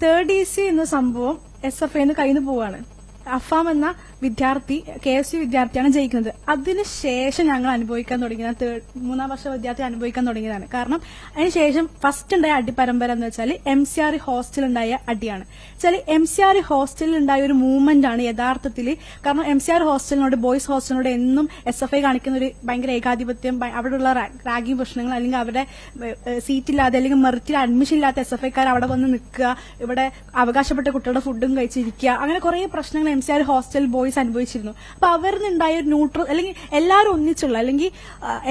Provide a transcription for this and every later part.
Third EC എന്ന സംഭവം SFI കയ്യിൽ നിന്ന് പോവാണ്. അഫാം എന്ന വിദ്യാർത്ഥി KSU വിദ്യാർത്ഥിയാണ് ജയിക്കുന്നത്. അതിനുശേഷം ഞങ്ങൾ അനുഭവിക്കാൻ തുടങ്ങിയത് 3ാം വർഷ വിദ്യാർത്ഥി അനുഭവിക്കാൻ തുടങ്ങിയതാണ്. കാരണം അതിനുശേഷം ഫസ്റ്റ് ഉണ്ടായ അടിപരമ്പര എന്ന് വെച്ചാൽ MCR ഹോസ്റ്റലിൽ ഉണ്ടായ അടിയാണ്. വെച്ചാൽ MCR ഹോസ്റ്റലിൽ ഉണ്ടായ ഒരു മൂവ്മെന്റ് ആണ് യഥാർത്ഥത്തിൽ. കാരണം MCR ഹോസ്റ്റലിനോട് ബോയ്സ് ഹോസ്റ്റലിനോട് എന്നും SFI കാണിക്കുന്ന ഒരു ഭയങ്കര ഏകാധിപത്യം, അവിടെയുള്ള റാഗിംഗ് പ്രശ്നങ്ങൾ, അല്ലെങ്കിൽ അവരുടെ സീറ്റില്ലാതെ അല്ലെങ്കിൽ മെറിറ്റിൽ അഡ്മിഷൻ ഇല്ലാത്ത SFIക്കാർ അവിടെ വന്ന് നിൽക്കുക, ഇവിടെ അവകാശപ്പെട്ട കുട്ടികളുടെ ഫുഡും കഴിച്ചിരിക്കുക, അങ്ങനെ കുറെ പ്രശ്നങ്ങൾ MCR ഹോസ്റ്റൽ ബോയ്സ് അനുഭവിച്ചിരുന്നു. അപ്പൊ അവരിന്നുണ്ടായ ഒരു ന്യൂട്രൽ അല്ലെങ്കിൽ എല്ലാവരും ഒന്നിച്ചുള്ള അല്ലെങ്കിൽ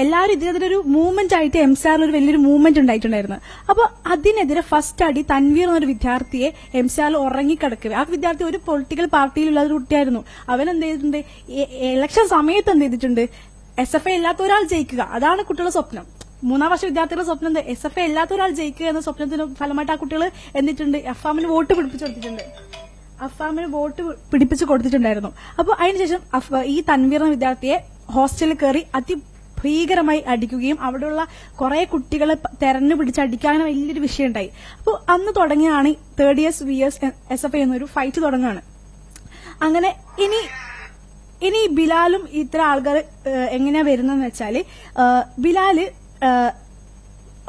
എല്ലാവരും ഇതിനെതിരെ ഒരു മൂവ്മെന്റ് ആയിട്ട് MCR ഒരു വലിയൊരു മൂവ്മെന്റ് ഉണ്ടായിട്ടുണ്ടായിരുന്നു. അപ്പൊ അതിനെതിരെ ഫസ്റ്റ് അടി തൻവീർ എന്നൊരു വിദ്യാർത്ഥിയെ MCR ഉറങ്ങിക്കിടക്കുക. ആ വിദ്യാർത്ഥി ഒരു പൊളിറ്റിക്കൽ പാർട്ടിയിലുള്ള ഒരു കുട്ടിയായിരുന്നു. അവൻ എന്ത് ചെയ്തിട്ടുണ്ട്, ഇലക്ഷൻ സമയത്ത് എന്ത് ചെയ്തിട്ടുണ്ട്, SFI ഇല്ലാത്ത ഒരാൾ ജയിക്കുക, അതാണ് കുട്ടികളുടെ സ്വപ്നം. 3ാം വർഷ വിദ്യാർത്ഥികളുടെ സ്വപ്നം എന്താ, SFI ഇല്ലാത്ത ഒരാൾ ജയിക്കുക എന്ന സ്വപ്നത്തിന് ഫലമായിട്ട് ആ കുട്ടികൾ എന്നിട്ടുണ്ട് അഫാമിന് വോട്ട് പിടിപ്പിച്ചു കൊടുത്തിട്ടുണ്ട്. അഫാമിന് വോട്ട് പിടിപ്പിച്ചു കൊടുത്തിട്ടുണ്ടായിരുന്നു. അപ്പൊ അതിനുശേഷം ഈ തൻവീർ എന്ന വിദ്യാർത്ഥിയെ ഹോസ്റ്റലിൽ കയറി ഭീകരമായി അടിക്കുകയും അവിടെയുള്ള കുറെ കുട്ടികളെ തെരഞ്ഞു പിടിച്ച് അടിക്കാൻ വലിയൊരു വിഷയം ഉണ്ടായി. അപ്പോൾ അന്ന് തുടങ്ങിയാണ് തേർഡ് ഇയേഴ്സ് VS SFI എന്നൊരു ഫൈറ്റ് തുടങ്ങുകയാണ്. അങ്ങനെ ഇനി ബിലാലും ഇത്ര ആൾക്കാർ എങ്ങനെയാ വരുന്നതെന്ന് വെച്ചാല്, ബിലാല്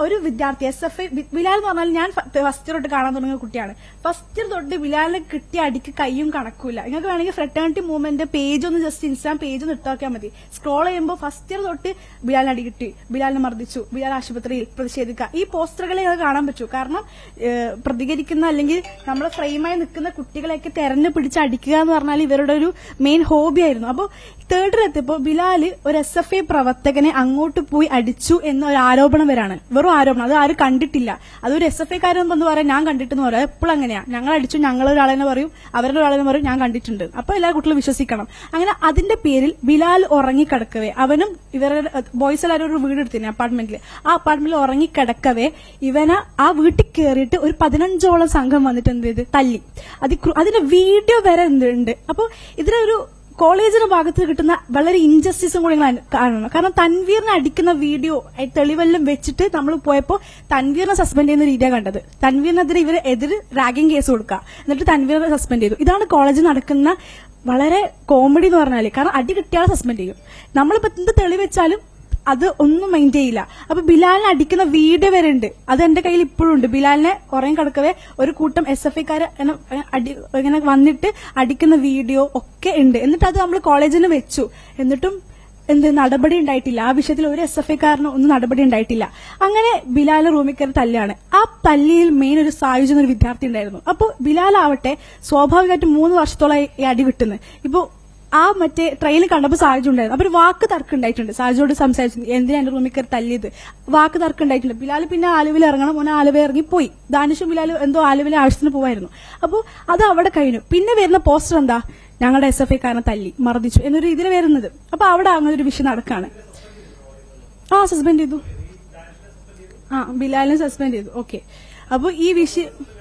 ഒരു വിദ്യാർത്ഥി SFI ബിലാൽ എന്ന് പറഞ്ഞാൽ ഞാൻ ഫസ്റ്റ് തൊട്ട് കാണാൻ തുടങ്ങിയ കുട്ടിയാണ്. ഫസ്റ്റ് തൊട്ട് ബിലാലിനെ കിട്ടിയ അടിക്ക് കയ്യും കണക്കൂല. നിങ്ങൾക്ക് വേണമെങ്കിൽ ഫ്രട്ടേണിറ്റി മൂവ്മെന്റ് പേജ് ഒന്ന് ജസ്റ്റ് ഇൻസ്റ്റാഗ്രാം പേജ് ഒന്ന് ഇട്ടാക്കിയാൽ മതി. സ്ക്രോൾ ചെയ്യുമ്പോൾ ഫസ്റ്റ് ഇയർ തൊട്ട് ബിലാലിന് അടി കിട്ടി, ബിലാലിനെ മർദ്ദിച്ചു, ബിലാൽ ആശുപത്രിയിൽ പ്രതിഷേധിക്കുക, ഈ പോസ്റ്ററുകളെ കാണാൻ പറ്റൂ. കാരണം പ്രതികരിക്കുന്ന അല്ലെങ്കിൽ നമ്മളെ ഫ്രെയിമായി നിൽക്കുന്ന കുട്ടികളെയൊക്കെ തെരഞ്ഞു പിടിച്ച് അടിക്കുക എന്ന് പറഞ്ഞാൽ ഇവരുടെ ഒരു മെയിൻ ഹോബി ആയിരുന്നു. അപ്പോൾ തേർഡിലെത്തിയപ്പോൾ ബിലാല് ഒരു SFI പ്രവർത്തകനെ അങ്ങോട്ട് പോയി അടിച്ചു എന്നൊരു ആരോപണം വരാണ്. ആരോപണം, അത് ആരും കണ്ടിട്ടില്ല. അതൊരു SFI കാരൻ എന്ന് പറയാൻ ഞാൻ കണ്ടിട്ടെന്ന് പറയാം. എപ്പോഴും അങ്ങനെയാ, ഞങ്ങൾ അടിച്ചു, ഞങ്ങളൊരാളെന്നെ പറയും, അവരുടെ ഒരാളെന്ന് പറയും, ഞാൻ കണ്ടിട്ടുണ്ട്. അപ്പൊ എല്ലാ കുട്ടികളും വിശ്വസിക്കണം. അങ്ങനെ അതിന്റെ പേരിൽ ബിലാൽ ഉറങ്ങിക്കിടക്കവേ, അവനും ഇവരുടെ ബോയ്സ് എല്ലാവരും ഒരു വീട് എടുത്തിരുന്നു അപ്പാർട്ട്മെന്റിൽ. ആ അപ്പാർട്ട്മെന്റിൽ ഉറങ്ങിക്കിടക്കവേ ഇവനെ ആ വീട്ടിൽ കയറിയിട്ട് ഒരു 15ഓളം സംഘം വന്നിട്ട് എന്ത് ചെയ്ത് തല്ലി. അതിന്റെ വീഡിയോ വരെ എന്തുണ്ട്. അപ്പൊ ഇതിനൊരു കോളേജിന്റെ ഭാഗത്ത് കിട്ടുന്ന വളരെ ഇൻജസ്റ്റിസും കൂടി കാണണം. കാരണം തൻവീറിനെ അടിക്കുന്ന വീഡിയോ തെളിവെല്ലാം വെച്ചിട്ട് നമ്മൾ പോയപ്പോൾ തൻവീറിനെ സസ്പെൻഡ് ചെയ്യുന്ന രീതിയാണ് കണ്ടത്. തൻവീറിനെതിരെ ഇവരെതിരെ റാഗിംഗ് കേസ് കൊടുക്കുക, എന്നിട്ട് തൻവീറിനെ സസ്പെൻഡ് ചെയ്തു. ഇതാണ് കോളേജിൽ നടക്കുന്ന വളരെ കോമഡി എന്ന് പറഞ്ഞാൽ. കാരണം അടി കിട്ടിയാൽ സസ്പെൻഡ് ചെയ്യും. നമ്മളിപ്പോ എന്ത് തെളിവെച്ചാലും അത് ഒന്നും മൈൻഡ് ചെയ്യില്ല. അപ്പൊ ബിലാലിനെ അടിക്കുന്ന വീഡിയോ വരെ ഉണ്ട്. അത് എന്റെ കയ്യിൽ ഇപ്പോഴും ഉണ്ട്. ബിലാലിനെ ഉറങ്ങി കിടക്കവേ ഒരു കൂട്ടം SFIക്കാര് ഇങ്ങനെ വന്നിട്ട് അടിക്കുന്ന വീഡിയോ ഒക്കെ ഉണ്ട്. എന്നിട്ട് അത് നമ്മൾ കോളേജിന് വെച്ചു. എന്നിട്ടും നടപടി ഉണ്ടായിട്ടില്ല. ആ വിഷയത്തിൽ ഒരു SFIക്കാരനും ഒന്നും നടപടി ഉണ്ടായിട്ടില്ല. അങ്ങനെ ബിലാൽ റൂമിൽ കയറി തല്ലാണ്. ആ തല്ലിയിൽ മെയിൻ ഒരു സായുജ് എന്നൊരു വിദ്യാർത്ഥി ഉണ്ടായിരുന്നു. അപ്പോൾ ബിലാൽ ആവട്ടെ സ്വാഭാവികമായിട്ട് 3 വർഷത്തോളം ഈ അടി വിട്ടുന്നത്. ഇപ്പൊ ആ മറ്റേ ട്രെയിനിൽ കണ്ടപ്പോൾ സാഹചര്യം ഉണ്ടായിരുന്നു. അപ്പൊ ഒരു വാക്ക് തർക്കം ഉണ്ടായിട്ടുണ്ട്. സാഹചര്യോട് സംസാരിച്ചു, എന്തിനാ എന്റെ റൂമിൽ കയറി തല്ലിയത്, വാക്ക് തർക്കം ഉണ്ടായിട്ടുണ്ട്. ബിലാൽ പിന്നെ ആലുവയിൽ ഇറങ്ങണം, മോനെ ആലുവ ഇറങ്ങി പോയി. ദാനിഷും ബിലാൽ എന്തോ ആലുവയിലെ ആവശ്യത്തിന് പോവായിരുന്നു. അപ്പോൾ അത് അവിടെ കഴിഞ്ഞു. പിന്നെ വരുന്ന പോസ്റ്റർ എന്താ, ഞങ്ങളുടെ SFIക്കാരനെ തല്ലി മർദ്ദിച്ചു എന്നൊരു രീതിയിൽ വരുന്നത്. അപ്പൊ അവിടെ അങ്ങനെ ഒരു വിഷയം നടക്കാണ്. സസ്പെൻഡ് ചെയ്തു. ബിലാലിനെ സസ്പെൻഡ് ചെയ്തു. ഓക്കെ. അപ്പൊ ഈ വിഷയം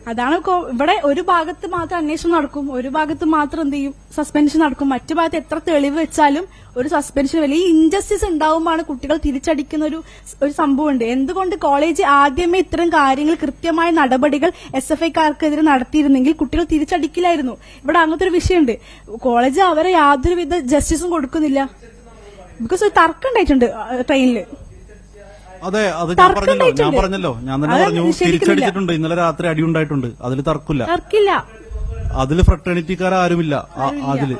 അതാണ്. ഇവിടെ ഒരു ഭാഗത്ത് മാത്രം അന്വേഷണം നടക്കും, ഒരു ഭാഗത്ത് മാത്രം എന്ത് ചെയ്യും, സസ്പെൻഷൻ നടക്കും. മറ്റു ഭാഗത്ത് എത്ര തെളിവ് വെച്ചാലും ഒരു സസ്പെൻഷൻ വലിയ ഇൻജസ്റ്റിസ് ഉണ്ടാവുമ്പോഴാണ് കുട്ടികൾ തിരിച്ചടിക്കുന്ന ഒരു സംഭവം ഉണ്ട്. എന്തുകൊണ്ട് കോളേജ് ആദ്യമേ ഇത്തരം കാര്യങ്ങൾ കൃത്യമായ നടപടികൾ SFIക്കാർക്കെതിരെ നടത്തിയിരുന്നെങ്കിൽ കുട്ടികൾ തിരിച്ചടിക്കില്ലായിരുന്നു. ഇവിടെ അങ്ങനത്തെ ഒരു വിഷയമുണ്ട്. കോളേജ് അവരെ യാതൊരുവിധ ജസ്റ്റിസും കൊടുക്കുന്നില്ല. ബിക്കോസ് ഒരു തർക്കം ഉണ്ടായിട്ടുണ്ട് ട്രെയിനിൽ. അതെ, അത് ഞാൻ പറഞ്ഞല്ലോ ഞാൻ തന്നെ പറഞ്ഞു, തിരിച്ചടിച്ചിട്ടുണ്ട്. ഇന്നലെ രാത്രി അടി ഉണ്ടായിട്ടുണ്ട്. അതിൽ തർക്കില്ല. അതിൽ ഫ്രട്ടേണിറ്റിക്കാർ ആരുമില്ല അതില്.